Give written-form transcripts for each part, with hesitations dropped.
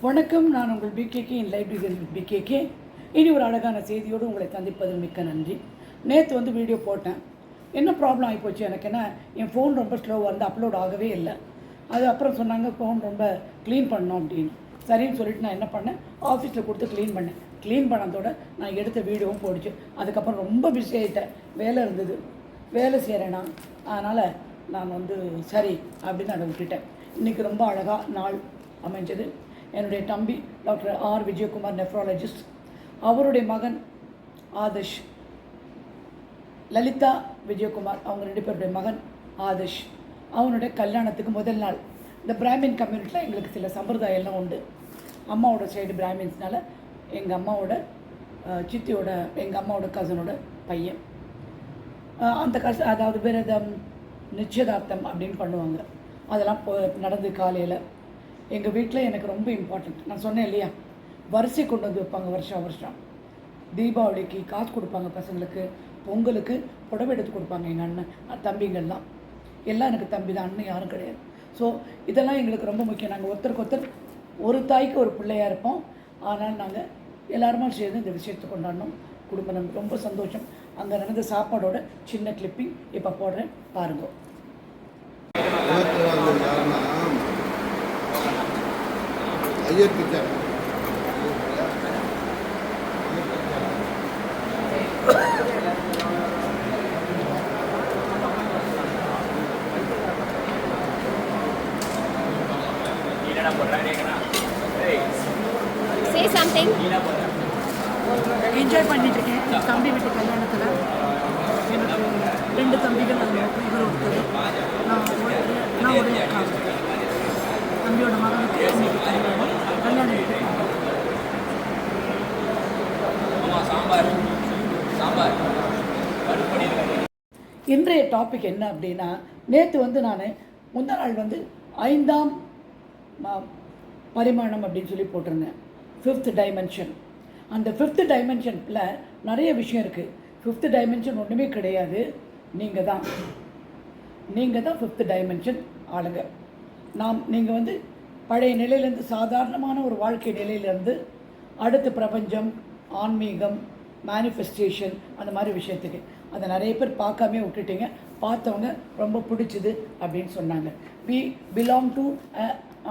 வணக்கம், நான் உங்கள் PKK in live design PKK. இனி ஒரு அழகான செய்தியோடு உங்களை சந்திப்பதில் மிக்க நன்றி. நேற்று வீடியோ போட்டேன். என்ன ப்ராப்ளம் ஆகிப்போச்சு எனக்கு, என்ன என் ஃபோன் ரொம்ப ஸ்லோவாக அப்லோட் ஆகவே இல்லை. அது அப்புறம் சொன்னாங்க ஃபோன் ரொம்ப க்ளீன் பண்ணோம் அப்படின்னு. சரின்னு சொல்லிட்டு நான் என்ன பண்ணேன், ஆஃபீஸில் கொடுத்து க்ளீன் பண்ணேன். க்ளீன் பண்ணதோட நான் எடுத்த வீடியோவும் போடுச்சு. அதுக்கப்புறம் ரொம்ப பிஸி ஆகிட்டேன், வேலை இருந்தது, வேலை செய்கிறேன்னா. அதனால் நான் சரி அப்படின்னு அதை விட்டுட்டேன். இன்றைக்கி ரொம்ப அழகாக நாள் அமைஞ்சது. என்னுடைய தம்பி டாக்டர் ஆர் விஜயகுமார், நெஃப்ராலஜிஸ்ட், அவருடைய மகன் ஆதர்ஷ், லலிதா விஜயகுமார், அவங்க 2 பேருடைய மகன் ஆதர்ஷ், அவனுடைய கல்யாணத்துக்கு முதல் நாள். இந்த பிராமின் கம்யூனிட்டியில் எங்களுக்கு சில சம்பிரதாயம்லாம் உண்டு. அம்மாவோட சைடு பிராமின்ஸ்னால எங்கள் அம்மாவோட சித்தியோட, எங்கள் அம்மாவோட கசனோட பையன், அந்த அதாவது விரதம், நிச்சயதார்த்தம் அப்படின்னு பண்ணுவாங்க. அதெல்லாம் நடந்து காலையில் எங்கள் வீட்டில் எனக்கு ரொம்ப இம்பார்ட்டண்ட். நான் சொன்னேன் இல்லையா, வரிசை கொண்டு வைப்பாங்க வருஷம். தீபாவளிக்கு காசு கொடுப்பாங்க பசங்களுக்கு, பொங்கலுக்கு புடவை எடுத்து கொடுப்பாங்க எங்கள் அண்ணன் தம்பிங்கள்லாம். எல்லாம் எனக்கு தம்பி தான், அண்ணன் யாரும் கிடையாது. ஸோ இதெல்லாம் எங்களுக்கு ரொம்ப முக்கியம். நாங்கள் ஒருத்தருக்கு ஒரு தாய்க்கு ஒரு பிள்ளையாக இருப்போம். ஆனால் நாங்கள் எல்லாருமா சேர்ந்து இந்த விஷயத்தை கொண்டாடணும். குடும்பம் ரொம்ப சந்தோஷம். அங்கே நடந்த சாப்பாடோட சின்ன கிளிப்பிங் இப்போ போடுறேன், பாருங்க. Say something. என்ஜாய் பண்ணிட்டுருக்கேன். தம்பி வீட்டு கல்யாணத்தில் எனக்கு 2 தம்பிகள், இவர் ஒருத்தர், நான் ஒரு தம்பியோட மகனுக்கு இன்னைக்கு கல்யாணம் வீட்டுக்கு. இன்றைய டாபிக் என்ன அப்படின்னா, நேற்று நான் முந்தா நாள் 5ஆம் பரிமாணம் அப்படின்னு சொல்லி போட்டிருந்தேன், 5th டைமென்ஷன். அந்த 5th டைமென்ஷனில் நிறைய விஷயம் இருக்குது. 5th டைமென்ஷன் ஒன்றுமே கிடையாது, நீங்கள் தான் 5th டைமென்ஷன் ஆளுங்க. நீங்கள் பழைய நிலையிலேருந்து, சாதாரணமான ஒரு வாழ்க்கை நிலையிலேருந்து அடுத்த பிரபஞ்சம், ஆன்மீகம், மேனிஃபெஸ்டேஷன், அந்த மாதிரி விஷயத்துக்கு. அதை நிறைய பேர் பார்க்காமே விட்டுட்டீங்க. பார்த்தவங்க ரொம்ப பிடிச்சிது அப்படின்னு சொன்னாங்க. we belong to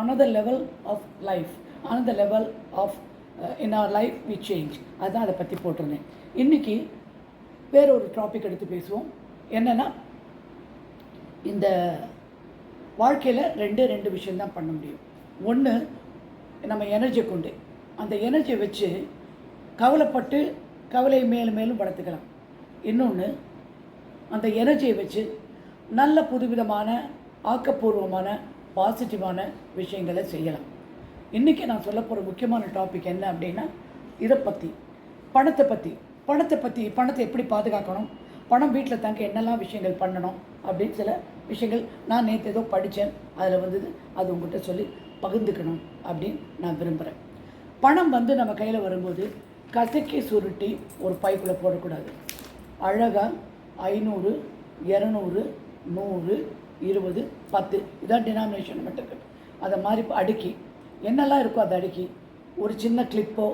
another level of life, another level of in our life we change. அதுதான் அதை பற்றி போட்டிருந்தேன். இன்றைக்கி வேற ஒரு டாபிக் எடுத்து பேசுவோம். என்னென்னா, இந்த வாழ்க்கையில் ரெண்டு விஷயந்தான் பண்ண முடியும். ஒன்று, நம்ம எனர்ஜி கொண்டு அந்த எனர்ஜியை வச்சு கவலைப்பட்டு கவலையை மேலும் வளர்த்துக்கலாம். இன்னொன்று, அந்த எனர்ஜியை வச்சு நல்ல புதுவிதமான ஆக்கப்பூர்வமான பாசிட்டிவான விஷயங்களை செய்யலாம். இன்றைக்கி நான் சொல்ல போகிற முக்கியமான டாபிக் என்ன அப்படின்னா, இதை பற்றி, பணத்தை பற்றி பணத்தை எப்படி பாதுகாக்கணும், பணம் வீட்டில் தங்க என்னெல்லாம் விஷயங்கள் பண்ணணும் அப்படின்னு சில விஷயங்கள் நான் நேற்று ஏதோ படித்தேன். அதில் அது உங்கள்கிட்ட சொல்லி பகிர்ந்துக்கணும் அப்படின்னு நான் விரும்புகிறேன். பணம் நம்ம கையில் வரும்போது கசக்கி சுருட்டி ஒரு பைக்குள்ளே போடக்கூடாது. அழகாக 500, 200, 100, 20, 10 இதான் டினாமினேஷன் மட்டும். அதை மாதிரி அடுக்கி என்னெல்லாம் இருக்கோ அதை அடுக்கி ஒரு சின்ன கிளிப்போ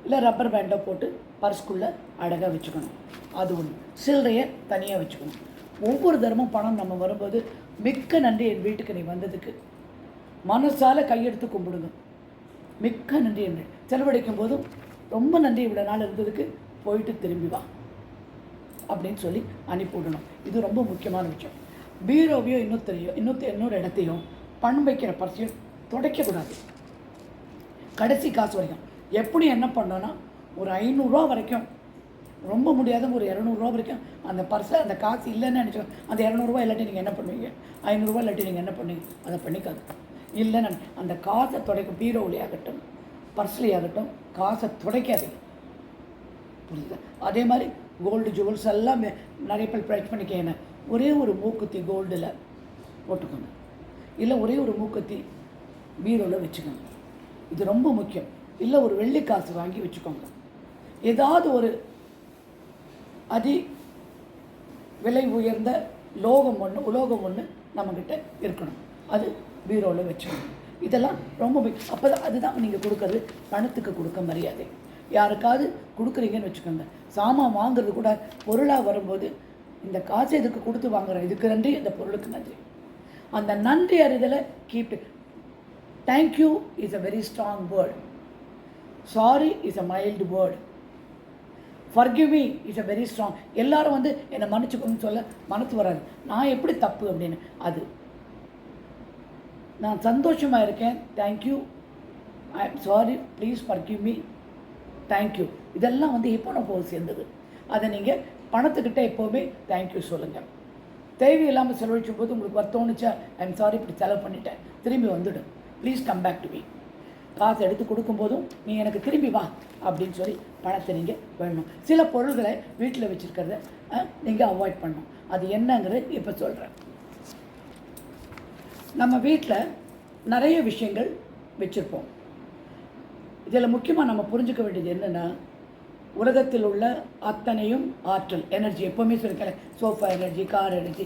இல்லை ரப்பர் பேண்டோ போட்டு பர்ஸ்குள்ளே அழகாக வச்சுக்கணும். அது ஒன்று. சில்லறையை தனியாக வச்சுக்கணும். ஒவ்வொரு தரமும் பணம் நம்ம வரும்போது மிக்க நன்றி, என் வீட்டுக்கு நீ வந்ததுக்கு மனசால் கையெடுத்து கும்பிடுங்க. மிக்க நன்றி என்று செலவழிக்கும் போதும் ரொம்ப நன்றி, இவ்வளோ நாள் இருந்ததுக்கு, போயிட்டு திரும்பி வா அப்படின்னு சொல்லி அனுப்பிவிடணும். இது ரொம்ப முக்கியமான விஷயம். பீரோவையோ இன்னொரு இடத்தையும் பணம் வைக்கிற பர்சையும் துடைக்கக்கூடாது. கடைசி காசு வரைக்கும் எப்படி என்ன பண்ணோன்னா, ஒரு 500 ரூபா வரைக்கும், ரொம்ப முடியாத ஒரு 200 ரூபா வரைக்கும் அந்த பர்ஸை, அந்த காசு இல்லைன்னு நினச்சோம். அந்த 200 ரூபா இல்லாட்டி நீங்கள் என்ன பண்ணுவீங்க, 500 ரூபா இல்லாட்டி நீங்கள் என்ன பண்ணுவீங்க, அதை பண்ணிக்காது. இல்லைன்னு அந்த காசை துடைக்கும். பீரோவிலையாகட்டும் பர்ஸ்லையாகட்டும் காசை துடைக்காதீங்க, புரியுது? அதே மாதிரி கோல்டு ஜுவல்ஸ் எல்லாம் நிறைய பேர் ப்ரைஸ் பண்ணிக்கங்க. ஒரே ஒரு மூக்குத்தி கோல்டில் போட்டுக்கோங்க, இல்லை ஒரே ஒரு மூக்குத்தி பீரோவில் வச்சுக்கோங்க. இது ரொம்ப முக்கியம். இல்லை ஒரு வெள்ளி காசு வாங்கி வச்சுக்கோங்க. ஏதாவது ஒரு அதி விலை உயர்ந்த உலோகம் ஒன்று நம்மக்கிட்ட இருக்கணும். அது பீரோவில் வச்சுக்கணும். இதெல்லாம் ரொம்ப அப்போ தான் அதுதான் நீங்கள் கொடுக்கறது பணத்துக்கு கொடுக்க மரியாதை. யாருக்காவது கொடுக்குறீங்கன்னு வச்சுக்கோங்க, சாமான் வாங்குறது கூட பொருளாக வரும்போது இந்த காசை இதுக்கு கொடுத்து வாங்குறோம், இதுக்கு நன்றி, இந்த பொருளுக்கு நன்றி. அந்த நன்றி அறிதலை keep. Thank you is a very strong word. Sorry is a mild word. Forgive me is a very strong. எல்லாரும் வந்து என்னை மன்னிச்சுக்கோன்னு சொல்ல மனசு வராது. நான் எப்படி தப்பு அப்படின்னு, அது நான் சந்தோஷமாக இருக்கேன், thank you, I am sorry, please forgive me, thank you. இதெல்லாம் வந்து இப்போ நான் போய் சேர்ந்தது. அதை நீங்கள் பணத்துக்கிட்ட எப்போவுமே தேங்க்யூ சொல்லுங்கள். தேவையில்லாமல் செலவழிச்சும் போது உங்களுக்கு தோணுச்சா, ஐ எம் சாரி இப்படி செலவு பண்ணிட்டேன், திரும்பி வந்துடும், please come back to me. காசு எடுத்து கொடுக்கும்போதும் நீ எனக்கு திரும்பி வா அப்படின்னு சொல்லி பணத்தை நீங்கள் வேணும். சில பொருள்களை வீட்டில் வச்சுருக்கிறத நீங்கள் அவாய்ட் பண்ணணும். அது என்னங்கிறது இப்போ சொல்கிறேன். நம்ம வீட்டில் நிறைய விஷயங்கள் வச்சுருப்போம். இதில் முக்கியமாக நம்ம புரிஞ்சுக்க வேண்டியது என்னென்னா, உலகத்தில் உள்ள அத்தனையும் ஆற்றல், எனர்ஜி. எப்போவுமே சொல்லிக்கிறேன், sofa energy, car energy,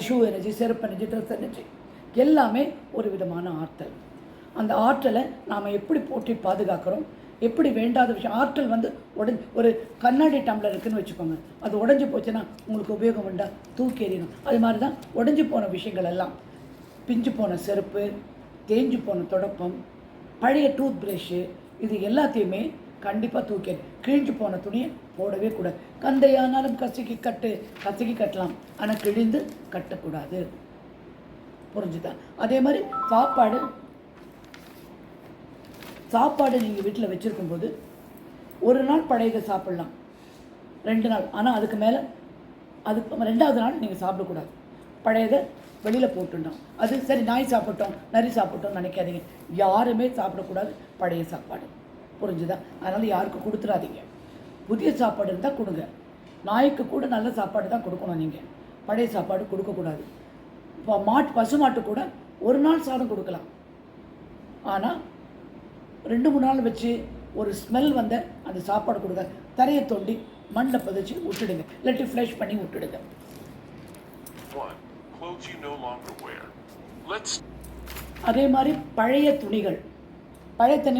shoe energy, செருப்பு எனர்ஜி, ட்ரெஸ் எனர்ஜி, எல்லாமே ஒரு விதமான ஆற்றல். அந்த ஆற்றலை நாம் எப்படி போற்றி பாதுகாக்கிறோம், எப்படி வேண்டாத விஷயம். ஆற்றல் வந்து ஒரு கண்ணாடி டம்ளர் இருக்குதுன்னு வச்சுக்கோங்க, அது உடஞ்சி போச்சுன்னா உங்களுக்கு உபயோகம் வேண்டாம், தூக்கி எறியணும். அது மாதிரி தான் உடஞ்சி போன விஷயங்கள் எல்லாம், பிஞ்சு போன செருப்பு, தேஞ்சு போன தொடப்பம், பழைய டூத் ப்ரஷ்ஷு, இது எல்லாத்தையுமே கண்டிப்பாக தூக்கி, கிழிஞ்சு போன துணியை போடவே கூடாது. கந்தையானாலும் கசக்கி கட்டலாம், ஆனால் கிழிந்து கட்டக்கூடாது. புரிஞ்சுதான்? அதே மாதிரி சாப்பாடு நீங்கள் வீட்டில் வச்சுருக்கும்போது ஒரு நாள் பழையதை சாப்பிட்லாம், 2 நாள், ஆனால் அதுக்கு மேலே அதுக்கு 2வது நாள் நீங்கள் சாப்பிடக்கூடாது. பழையதை வெளியில் போட்டுட்டோம், அது சரி நாய் சாப்பிட்டோம், நரி சாப்பிட்டோம் நினைக்காதீங்க. யாருமே சாப்பிடக்கூடாது பழைய சாப்பாடு. புரிஞ்சுதான்? அதனால் யாருக்கும் கொடுத்துடாதீங்க. புதிய சாப்பாடு இருந்தால் கொடுங்க. நாய்க்கு கூட நல்ல சாப்பாடு தான் கொடுக்கணும், நீங்கள் பழைய சாப்பாடு கொடுக்கக்கூடாது. இப்போ பசுமாட்டு கூட ஒரு நாள் சாதம் கொடுக்கலாம், ஆனால் 2-3 நாள் வச்சு ஒரு ஸ்மெல் வந்த அந்த சாப்பாடு கொடுங்க. தரையை தோண்டி மண்ணில் பதிச்சு விட்டுடுங்க, இல்லாட்டி ஃப்ளஷ் பண்ணி விட்டுடுங்க. அதே மாதிரி பழைய துணிகள்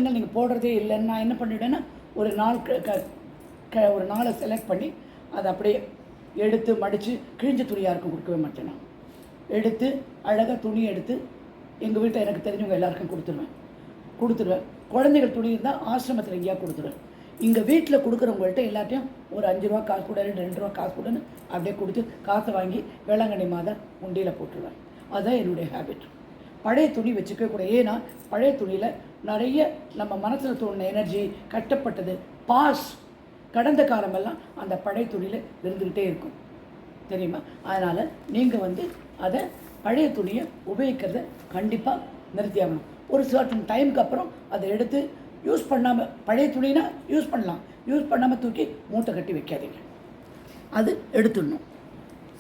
நீங்கள் போடுறதே இல்லைன்னு நான் என்ன பண்ணிவிட்டேன்னா, ஒரு நாளை செலக்ட் பண்ணி அதை அப்படியே எடுத்து மடித்து, கிழிஞ்ச துணி யாருக்கும் கொடுக்கவே மாட்டேன். நான் எடுத்து அழகாக துணி எடுத்து எங்கள் வீட்டில் எனக்கு தெரிஞ்சவங்க எல்லாருக்கும் கொடுத்துருவேன். குழந்தைகள் துணி இருந்தால் ஆசிரமத்தில் எங்கேயா கொடுத்துருவேன். இங்கே வீட்டில் கொடுக்குறவங்கள்ட்ட எல்லாத்தையும் ஒரு 5 ரூபா காசு கூட, 2 ரூபா காசு கூடன்னு அப்படியே கொடுத்து காசை வாங்கி வேளாங்கண்ணி மாதம் உண்டியில் போட்டுருவேன். அதுதான் என்னுடைய ஹேபிட். பழைய துணி வச்சுக்கவே கூட. ஏன்னா பழைய துணியில் நிறைய நம்ம மனசில் தோணுன எனர்ஜி, கட்டப்பட்டது, கடந்த காலமெல்லாம் அந்த பழைய துணியில் இருந்துக்கிட்டே இருக்கும், தெரியுமா? அதனால் நீங்கள் வந்து அதை பழைய துணியை உபயோகிக்கிறத கண்டிப்பாக நிறுத்தியாகணும். ஒரு சர்டன் டைமுக்கு அப்புறம் அதை எடுத்து யூஸ் பண்ணாமல், பழைய துணினா யூஸ் பண்ணலாம், யூஸ் பண்ணாமல் தூக்கி மூட்டை கட்டி வைக்காதீங்க, அது எடுத்துடணும்.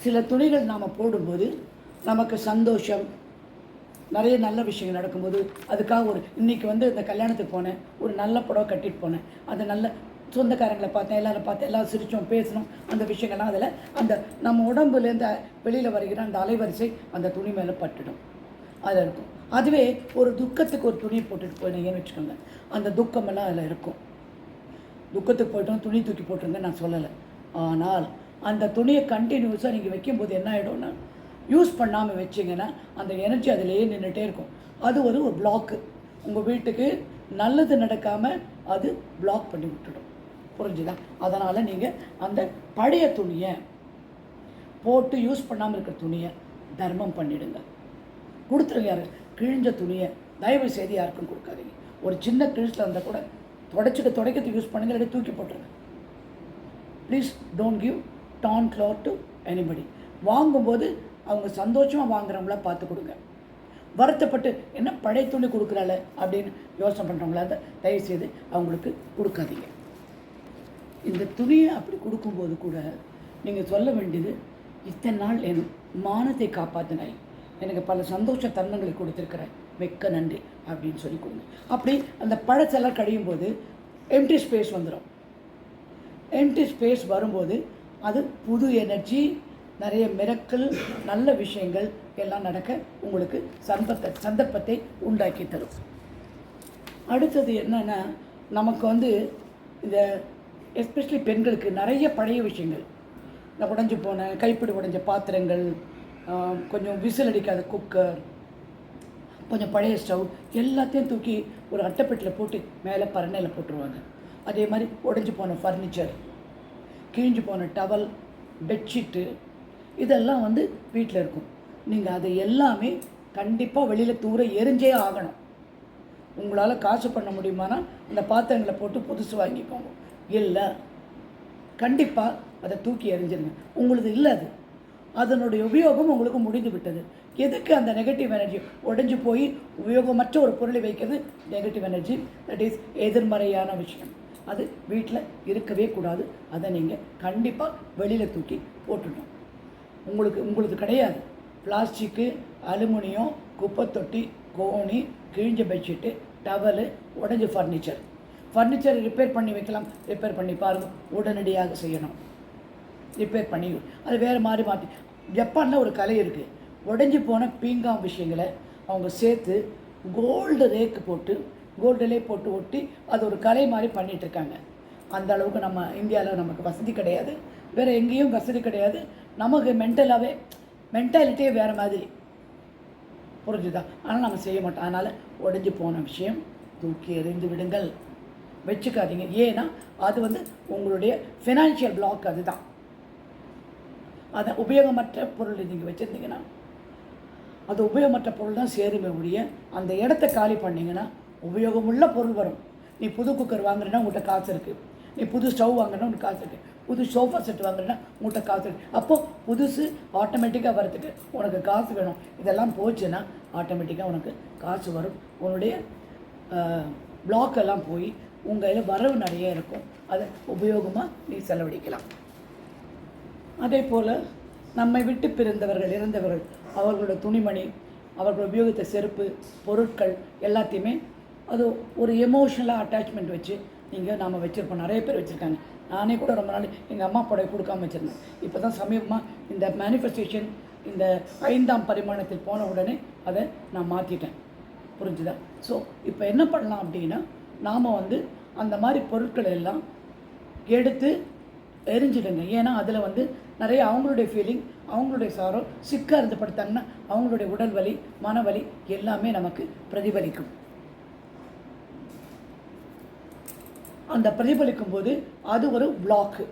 சில துணிகள் நாம் போடும்போது நமக்கு சந்தோஷம், நிறைய நல்ல விஷயங்கள் நடக்கும்போது, அதுக்காக இன்றைக்கி வந்து இந்த கல்யாணத்துக்கு போனேன், ஒரு நல்ல புடவை கட்டிட்டு போனேன், அது நல்ல சொந்தக்காரங்களை பார்த்தேன், எல்லோரும் சிரித்தோம், பேசணும், அந்த விஷயங்கள்லாம் அதில் அந்த நம்ம உடம்புலேருந்து வெளியில் வருகிற அந்த அலைவரிசை அந்த துணி மேலே பட்டுடும், அதில் இருக்கும். அதுவே ஒரு துக்கத்துக்கு ஒரு துணியை போட்டுட்டு போனீங்கன்னு வச்சுக்கோங்க, அந்த துக்கமெல்லாம் அதில் இருக்கும். துக்கத்துக்கு போய்ட்டோம் துணி தூக்கி போட்டுருங்க நான் சொல்லலை, ஆனால் அந்த துணியை கண்டினியூஸாக நீங்கள் வைக்கும்போது என்ன ஆகிடும்னா, யூஸ் பண்ணாமல் வச்சிங்கன்னா அந்த எனர்ஜி அதிலேயே நின்றுட்டே இருக்கும். அது ஒரு பிளாக்கு, உங்கள் வீட்டுக்கு நல்லது நடக்காமல் அது பிளாக் பண்ணி விட்டுடும். புரிஞ்சுதா? அதனால் நீங்கள் அந்த பழைய துணியை போட்டு யூஸ் பண்ணாமல் இருக்கிற துணியை தர்மம் பண்ணிவிடுங்க, கொடுத்துருங்க. யார் கிழிஞ்ச துணியை தயவு செய்து யாருக்கும் கொடுக்காதீங்க. ஒரு சின்ன கிழிச்சில் இருந்தால் கூட துடைக்கிறதுக்கு யூஸ் பண்ணுங்கள், இல்லை தூக்கி போட்டுருங்க. Please don't give torn cloth to anybody. வாங்கும்போது அவங்க சந்தோஷமாக வாங்குறவங்கள பார்த்து கொடுங்க. வருத்தப்பட்டு என்ன பழைய துணி கொடுக்குறாள் அப்படின்னு யோசனை பண்ணுறவங்களா இருந்தால் தயவுசெய்து அவங்களுக்கு கொடுக்காதீங்க. இந்த துணியை அப்படி கொடுக்கும்போது கூட நீங்கள் சொல்ல வேண்டியது, இத்தனை நாள் என் மானத்தை காப்பாற்றினாய், எனக்கு பல சந்தோஷ தருணங்களை கொடுத்துருக்கிறேன், மிக்க நன்றி அப்படின்னு சொல்லி கொடுங்க. அப்படி அந்த பழசெல்லாம் கழியும் போது எம்டி ஸ்பேஸ் வந்துடும். எம்டி ஸ்பேஸ் வரும்போது அது புது எனர்ஜி, நிறைய மிரக்கல், நல்ல விஷயங்கள் எல்லாம் நடக்க உங்களுக்கு சந்தர்ப்பத்தை உண்டாக்கி தரும். அடுத்தது என்னென்னா, நமக்கு வந்து இந்த எஸ்பெஷலி பெண்களுக்கு நிறைய பழைய விஷயங்கள், இந்த உடைஞ்சு போன கைப்பிடி உடைஞ்ச பாத்திரங்கள், கொஞ்சம் விசில் அடிக்காத குக்கர், கொஞ்சம் பழைய ஸ்டவ் எல்லாத்தையும் தூக்கி ஒரு அட்டைப்பெட்டியில் போட்டு மேலே பரணையில் போட்டுருவாங்க. அதே மாதிரி உடைஞ்சு போன ஃபர்னிச்சர், கிழிஞ்சு போன டவல், பெட்ஷீட்டு இதெல்லாம் வந்து வீட்டில் இருக்கும். நீங்கள் அதை எல்லாமே கண்டிப்பாக வெளியில் தூர எரிஞ்சே ஆகணும். உங்களால் காசு பண்ண முடியுமானா அந்த பாத்திரங்களை போட்டு புதுசு வாங்கிக்கோங்க. இல்லை, கண்டிப்பாக அதை தூக்கி எறிஞ்சிருங்க. உங்களுக்கு இல்லை, அது அதனுடைய உபயோகம் உங்களுக்கு முடிந்து விட்டது. எதுக்கு அந்த நெகட்டிவ் எனர்ஜி உடைஞ்சு போய் உபயோகமற்ற ஒரு பொருளை வைக்கிறது? நெகட்டிவ் எனர்ஜி, தட் இஸ் எதிர்மறையான விஷயம். அது வீட்டில் இருக்கவே கூடாது. அதை நீங்கள் கண்டிப்பாக வெளியில் தூக்கி போட்டுடணும். உங்களுக்கு கிடையாது. பிளாஸ்டிக்கு, அலுமினியம், குப்பை தொட்டி, கோணி, கிழிஞ்ச பெட்ஷீட்டு, டவலு, உடைஞ்ச ஃபர்னிச்சர் ரிப்பேர் பண்ணி வைக்கலாம். ரிப்பேர் பண்ணி பாருங்கள், உடனடியாக செய்யணும். ரிப்பேர் பண்ணி அது வேறு மாதிரி மாற்றி. ஜப்பானில் ஒரு கலை இருக்குது. உடைஞ்சி போன பீங்காம் விஷயங்களை அவங்க சேர்த்து கோல்டுலே போட்டு ஒட்டி அது ஒரு கலை மாதிரி பண்ணிகிட்ருக்காங்க. அந்த அளவுக்கு நம்ம இந்தியாவில் நமக்கு வசதி கிடையாது, வேறு எங்கேயும் வசதி கிடையாது. நமக்கு மென்டாலிட்டியே வேறு மாதிரி, புரிஞ்சுதா? ஆனால் நம்ம செய்ய மாட்டோம். அதனால் உடைஞ்சி போன விஷயம் தூக்கி எறிந்து விடுங்கள், வச்சுக்காதீங்க. ஏன்னா அது வந்து உங்களுடைய ஃபினான்ஷியல் பிளாக். அதுதான். அதை உபயோகமற்ற பொருள் நீங்கள் வச்சுருந்தீங்கன்னா, அது உபயோகமற்ற பொருள் தான் சேருமே ஒழிய, அந்த இடத்த காலி பண்ணிங்கன்னா உபயோகமுள்ள பொருள் வரும். நீ புது குக்கர் வாங்குறேன்னா உங்கள்கிட்ட காசு இருக்குது, நீ புது ஸ்டவ் வாங்குறேன்னா உனக்கு காசு இருக்குது, புது சோஃபா செட் வாங்குறேன்னா உங்கள்கிட்ட காசு இருக்குது. அப்போது புதுசு ஆட்டோமேட்டிக்காக வரதுக்கு உனக்கு காசு வேணும். இதெல்லாம் போச்சுன்னா ஆட்டோமேட்டிக்காக உனக்கு காசு வரும். உன்னுடைய பிளாக்கெல்லாம் போய் உங்கள் கையில் வரவு நிறைய இருக்கும். அதை உபயோகமாக நீ செலவழிக்கலாம். அதே போல் நம்மை விட்டு பிறந்தவர்கள், இறந்தவர்கள், அவர்களோட துணிமணி, அவர்கள் உபயோகித்த செருப்பு, பொருட்கள் எல்லாத்தையுமே அது ஒரு எமோஷ்னலாக அட்டாச்மெண்ட் வச்சு நாம் வச்சுருப்போம். நிறைய பேர் வச்சுருக்காங்க. நானே கூட ரொம்ப நாள் எங்கள் அம்மா படம் கொடுக்காமல் வச்சுருந்தேன். இப்போ தான் சமீபமாக இந்த மேனிஃபெஸ்டேஷன், இந்த 5ஆம் பரிமாணத்தில் போன உடனே அதை நான் மாற்றிட்டேன். புரிஞ்சுதா? ஸோ இப்போ என்ன பண்ணலாம் அப்படின்னா, நாம் வந்து அந்த மாதிரி பொருட்களை எல்லாம் எடுத்து எரிஞ்சிடுங்க. ஏன்னா அதில் வந்து நிறைய அவங்களுடைய ஃபீலிங், அவங்களுடைய சாரோ சிக்காக இருந்து படுத்தாங்கன்னா அவங்களுடைய உடல் வலி, மனவலி எல்லாமே நமக்கு பிரதிபலிக்கும். அந்த பிரதிபலிக்கும் போது அது ஒரு பிளாக்கு.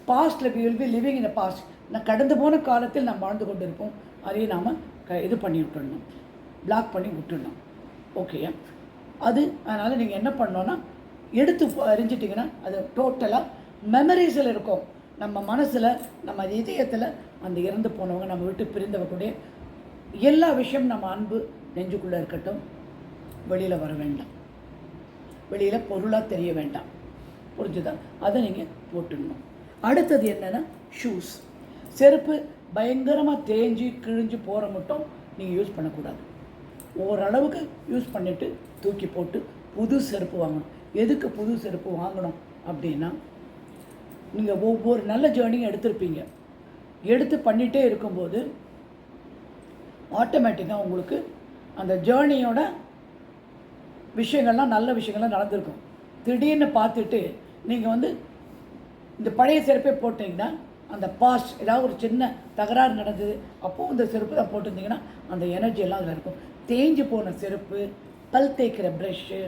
பாஸ்டில் we will be living in the past. நான் கடந்து போன காலத்தில் நாம் வாழ்ந்து கொண்டு இருப்போம். அதையும் நாம் இது பண்ணி விட்டுடணும், பிளாக் பண்ணி விட்டுடணும். ஓகே, அது அதனால் நீங்கள் என்ன பண்ணோன்னா, எடுத்து அறிஞ்சிட்டிங்கன்னா அது டோட்டலாக மெமரிஸில் இருக்கும். நம்ம மனசில், நம்ம இதயத்தில் அந்த இறந்து போனவங்க, நம்ம விட்டு பிரிந்தவர்களுடைய எல்லா விஷயம் நம்ம அன்பு நெஞ்சுக்குள்ளே இருக்கட்டும். வெளியில் வர வேண்டாம், வெளியில் பொருளாக தெரிய வேண்டாம். புரிஞ்சுதா? அதை நீங்கள் போட்டுடணும். அடுத்தது என்னென்னா, ஷூஸ், செருப்பு பயங்கரமாக தேஞ்சு கிழிஞ்சு போகிற மட்டும் நீங்கள் யூஸ் பண்ணக்கூடாது. ஓரளவுக்கு யூஸ் பண்ணிவிட்டு தூக்கி போட்டு புது செருப்பு வாங்கணும். எதுக்கு புது செருப்பு வாங்கணும் அப்படின்னா, நீங்கள் ஒவ்வொரு நல்ல ஜேர்னியும் எடுத்திருப்பீங்க. எடுத்து பண்ணிகிட்டே இருக்கும்போது ஆட்டோமேட்டிக்காக உங்களுக்கு அந்த ஜேர்னியோட விஷயங்கள்லாம், நல்ல விஷயங்கள்லாம் நடந்திருக்கும். திடீர்னு பார்த்துட்டு நீங்கள் வந்து இந்த பழைய செருப்பே போட்டிங்கன்னா, அந்த பாஸ்ட் ஏதாவது ஒரு சின்ன தகராறு நடந்தது, அப்போது இந்த செருப்பு தான் போட்டிருந்தீங்கன்னா அந்த எனர்ஜி எல்லாம் அதில் இருக்கும். தேஞ்சு போன செருப்பு, பல் தேய்க்கிற ப்ரெஷ்ஷு,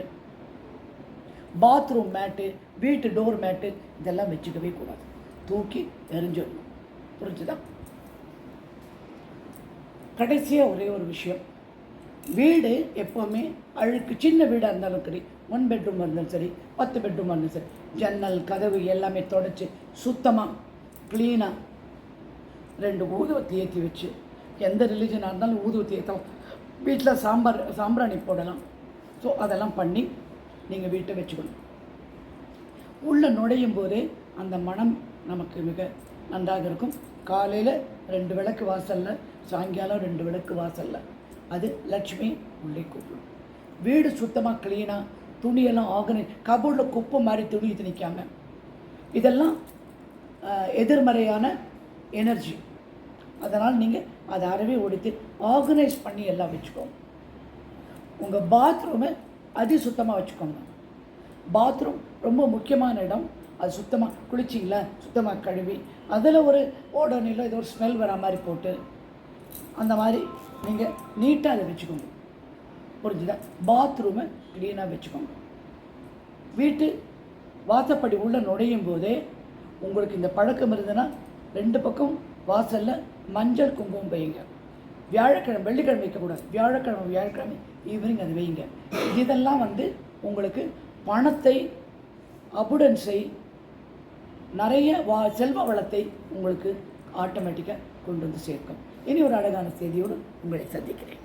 பாத்ரூம் மேட்டு, வீட்டு டோர் மேட்டு இதெல்லாம் வச்சுக்கவே கூடாது. தூக்கி எரிஞ்சிடணும். புரிஞ்சுதா? கடைசியாக ஒரே ஒரு விஷயம், வீடு எப்போவுமே அழுக்கு, சின்ன வீடாக இருந்தாலும் சரி, 1 பெட்ரூமாக இருந்தாலும் சரி, 10 பெட்ரூமாக இருந்தாலும் சரி, ஜன்னல் கதவு எல்லாமே தொடச்சி சுத்தமாக க்ளீனாக 2 ஊதுவத்தி ஏற்றி வச்சு, எந்த ரிலீஜனாக இருந்தாலும் ஊதுவத்தி ஏற்றலாம். வீட்டில் சாம்பிராணி போடலாம். ஸோ அதெல்லாம் பண்ணி நீங்கள் வீட்டை வச்சுக்கணும். உள்ளே நுழையும் போதே அந்த மனம் நமக்கு மிக நன்றாக இருக்கும். காலையில் 2 விளக்கு வாசலில், சாயங்காலம் 2 விளக்கு வாசலில், அது லட்சுமி உள்ளே கூப்பிடும். வீடு சுத்தமாக க்ளீனாக, துணியெல்லாம் கபோர்டில் குப்பை மாதிரி துணி திணிக்காமல், இதெல்லாம் எதிர்மறையான எனர்ஜி. அதனால் நீங்கள் அதை அறவே ஒடித்து ஆர்கனைஸ் பண்ணி எல்லாம் வச்சுக்கோங்க. உங்கள் பாத்ரூமை அது சுத்தமாக வச்சுக்கோங்க. பாத்ரூம் ரொம்ப முக்கியமான இடம், அது சுத்தமாக குளிச்சிங்களா சுத்தமாக கழுவி அதில் ஒரு ஓடோனிலோ ஏதோ ஒரு ஸ்மெல் வர மாதிரி போட்டு அந்த மாதிரி நீங்கள் நீட்டாக அதை வச்சுக்கோங்க. புரிஞ்சுதா? பாத்ரூமை க்ளீனாக வச்சுக்கோங்க. வீட்டு வாசப்படி உள்ளே நுழையும் போதே உங்களுக்கு இந்த பழக்கம் இருந்ததுன்னா 2 பக்கம் வாசலில் மஞ்சள் குங்குமம் வைங்க. வியாழக்கிழமை வெள்ளிக்கிழமை வைக்கக்கூடாது, வியாழக்கிழமை ஈவினிங் அது வைங்க. இதெல்லாம் உங்களுக்கு பணத்தை, அபுடன்ஸை, நிறைய செல்வ வளத்தை உங்களுக்கு ஆட்டோமேட்டிக்காக கொண்டு வந்து சேர்க்கும். இனி ஒரு அழகான செய்தியோடு உங்களை சந்திக்கிறேன்.